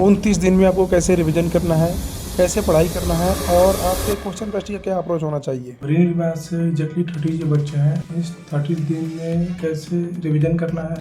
29 दिन में आपको कैसे रिवीजन करना है, कैसे पढ़ाई करना है और आपके क्वेश्चन टेस्ट का क्या अप्रोच होना चाहिए। रील मैथ से एग्जैक्टली 30 जो बच्चे हैं, इस 30 दिन में कैसे रिवीजन करना है,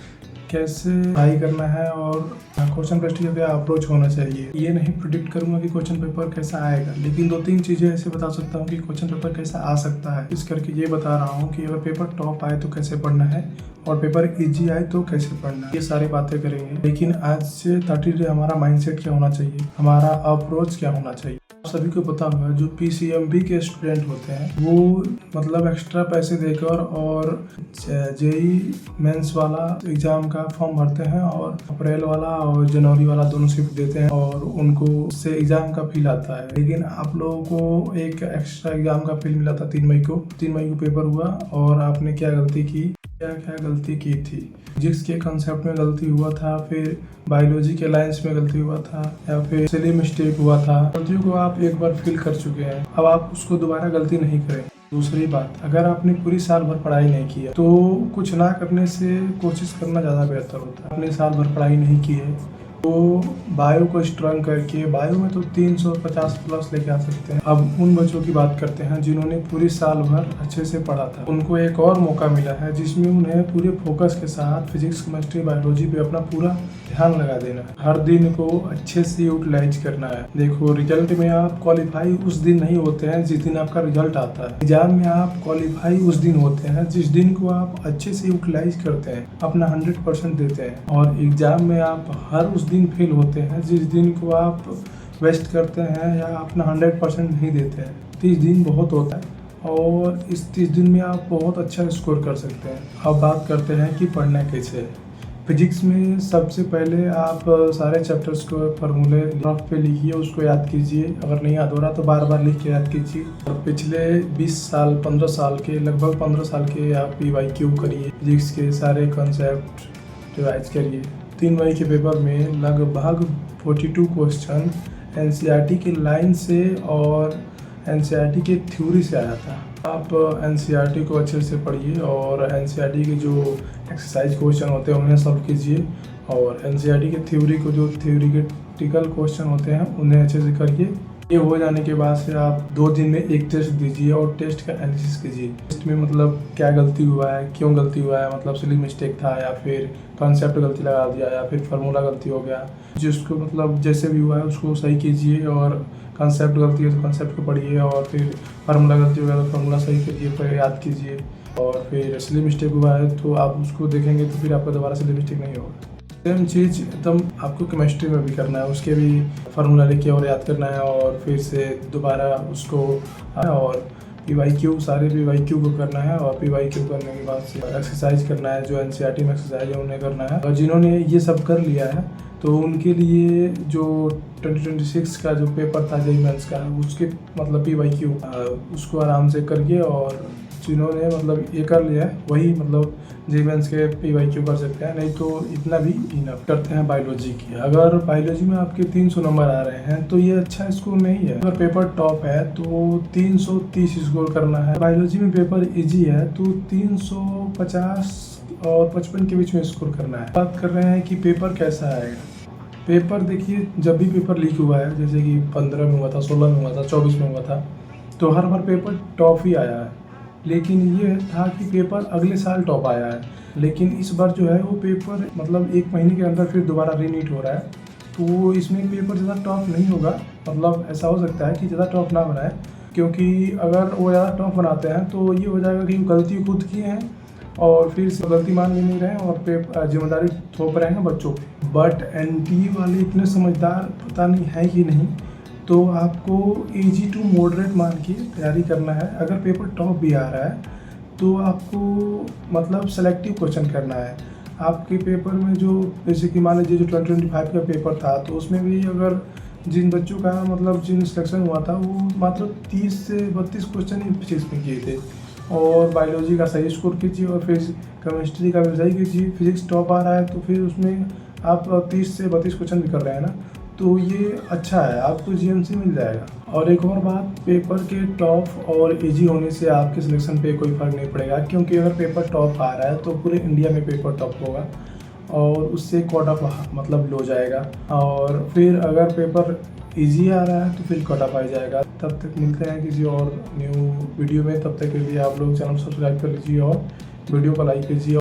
कैसे पढ़ाई करना है और क्वेश्चन टेस्ट का क्या अप्रोच होना चाहिए। ये नहीं प्रिडिक्ट करूंगा कि क्वेश्चन पेपर कैसा आएगा, लेकिन 2-3 चीज़ें ऐसे बता सकता हूँ कि क्वेश्चन पेपर कैसा आ सकता है। इस करके ये बता रहा हूँ कि अगर पेपर टॉप आए तो कैसे पढ़ना है और पेपर इजी आए तो कैसे पढ़ना है। ये सारी बातें करेंगे। लेकिन आज से 30 डे हमारा माइंडसेट क्या होना चाहिए, हमारा अप्रोच क्या होना चाहिए। सभी को पता होगा जो पीसीएमबी के स्टूडेंट होते हैं वो मतलब एक्स्ट्रा पैसे देकर और जेई मेंस वाला एग्जाम का फॉर्म भरते हैं और अप्रैल वाला और जनवरी वाला दोनों शिफ्ट देते हैं और उनको उससे एग्जाम का फील आता है। लेकिन आप लोगों को एक एक्स्ट्रा एग्जाम का फील मिला था 3 मई को पेपर हुआ और आपने क्या गलती की थी। फिजिक्स के कंसेप्ट में गलती हुआ था, फिर बायोलॉजी के लाइंस में गलती हुआ था या फिर सिली मिस्टेक हुआ था। गलतियों को आप एक बार फील कर चुके हैं, अब आप उसको दोबारा गलती नहीं करें। दूसरी बात, अगर आपने पूरी साल भर पढ़ाई नहीं की है तो कुछ ना करने से कोशिश करना ज़्यादा बेहतर होता है। आपने साल भर पढ़ाई नहीं की है तो बायो को स्ट्रॉन्ग करके, बायो में तो 350 प्लस लेके आ सकते हैं। अब उन बच्चों की बात करते हैं जिन्होंने पूरी साल भर अच्छे से पढ़ा था। उनको एक और मौका मिला है जिसमें उन्हें पूरे फोकस के साथ फिजिक्स, केमिस्ट्री, बायोलॉजी पे अपना पूरा ध्यान लगा देना है। हर दिन को अच्छे से यूटिलाइज करना है। देखो, रिजल्ट में आप क्वालिफाई उस दिन नहीं होते हैं जिस दिन आपका रिजल्ट आता है। एग्जाम में आप क्वालिफाई उस दिन होते हैं जिस दिन को आप अच्छे से यूटिलाइज करते हैं, अपना 100% देते हैं। और एग्जाम में आप हर उस दिन फेल होते हैं जिस दिन को आप वेस्ट करते हैं या अपना 100% नहीं देते हैं। 30 दिन बहुत होता है और इस 30 दिन में आप बहुत अच्छा स्कोर कर सकते हैं। अब बात करते हैं कि पढ़ना कैसे है। फिजिक्स में सबसे पहले आप सारे चैप्टर्स को फार्मूले ड्राफ्ट पे लिखिए, उसको याद कीजिए। अगर नहीं याद हो रहा तो बार बार लिख के याद कीजिए। और पिछले 20 साल 15 साल के, लगभग 15 साल के आप PYQ करिए। फिजिक्स के सारे कॉन्सेप्ट रिवाइज करिए। 3 मई के पेपर में लगभग 42 क्वेश्चन NCERT के लाइन से और NCERT के थ्योरी से आया था। आप NCERT को अच्छे से पढ़िए और NCERT के जो एक्सरसाइज क्वेश्चन होते हैं उन्हें सॉल्व कीजिए और NCERT के थ्योरी को जो थ्योरिटिकल क्वेश्चन होते हैं उन्हें अच्छे से करिए। ये हो जाने के बाद से आप 2 दिन में एक टेस्ट दीजिए और टेस्ट का एनालिसिस कीजिए। टेस्ट में मतलब क्या गलती हुआ है, क्यों गलती हुआ है, मतलब सिली मिस्टेक था या फिर कॉन्सेप्ट गलती लगा दिया या फिर फार्मूला गलती हो गया। जिसको मतलब जैसे भी हुआ है उसको सही कीजिए और कॉन्सेप्ट गलती है तो कॉन्सेप्ट को पढ़िए और फिर फार्मूला गलती हो गया तो फार्मूला सही करिए, फिर याद कीजिए। और फिर सिली मिस्टेक हुआ है तो आप उसको देखेंगे तो फिर आपका दोबारा सिली मिस्टेक नहीं होगा। सेम चीज़ एकदम आपको केमिस्ट्री में भी करना है। उसके भी फार्मूला लिखिए और याद करना है और फिर से दोबारा उसको और PYQ सारे PYQ को करना है और PYQ करने के बाद से एक्सरसाइज करना है। जो NCERT में एक्सरसाइज है उन्हें करना है। और जिन्होंने ये सब कर लिया है तो उनके लिए जो 2026 का जो पेपर था जेईई मेंस का, उसके मतलब PYQ उसको आराम से करिए। और जिन्होंने मतलब ये कर लिया है वही मतलब जेईई मेंस के PYQ कर सकते हैं, नहीं तो इतना भी इनफ। करते हैं बायोलॉजी की। अगर बायोलॉजी में आपके 300 नंबर आ रहे हैं तो ये अच्छा स्कोर नहीं है। अगर पेपर टॉप है तो 330 स्कोर करना है। बायोलॉजी में पेपर इजी है तो 350 और 55 के बीच में स्कोर करना है। बात कर रहे हैं कि पेपर कैसा आएगा। पेपर देखिए, जब भी पेपर लीक हुआ है, जैसे कि 15 में हुआ था, 16 में हुआ था, 24 में हुआ था, तो हर बार पेपर टॉप ही आया है। लेकिन ये था कि पेपर अगले साल टॉप आया है। लेकिन इस बार जो है वो पेपर मतलब 1 महीने के अंदर फिर दोबारा रीनीट हो रहा है, तो इसमें पेपर ज़्यादा टॉप नहीं होगा। मतलब ऐसा हो सकता है कि ज़्यादा टॉप ना बनाए, क्योंकि अगर वो ज़्यादा टॉप बनाते हैं तो ये हो जाएगा कि गलती खुद की है और फिर से गलती मान भी नहीं रहे हैं और पेपर जिम्मेदारी थोप रहे हैं बच्चों पे। बट NTA वाले इतने समझदार पता नहीं है कि नहीं, तो आपको इजी टू मॉडरेट मान के तैयारी करना है। अगर पेपर टॉप भी आ रहा है तो आपको मतलब सेलेक्टिव क्वेश्चन करना है। आपके पेपर में जो जैसे कि मान लीजिए जो 2025 का पेपर था तो उसमें भी अगर जिन बच्चों का मतलब जिन सिलेक्शन हुआ था वो मात्र 30 से 32 क्वेश्चन ही फिजिक्स में किए थे और बायोलॉजी का सही स्कोर कीजिए और फिर केमिस्ट्री का भी सही कीजिए। फिजिक्स टॉप आ रहा है तो फिर उसमें आप 30 से 32 क्वेश्चन भी कर रहे हैं ना, तो ये अच्छा है, आपको GMC मिल जाएगा। और एक और बात, पेपर के टॉप और इजी होने से आपके सिलेक्शन पे कोई फ़र्क नहीं पड़ेगा, क्योंकि अगर पेपर टॉप आ रहा है तो पूरे इंडिया में पेपर टॉप होगा और उससे कट ऑफ मतलब लो जाएगा। और फिर अगर पेपर इजी आ रहा है तो फिर कट ऑफ आ जाएगा। तब तक मिलते हैं किसी और न्यू वीडियो में। तब तक के लिए आप लोग चैनल सब्सक्राइब कर लीजिए और वीडियो को लाइक कीजिए।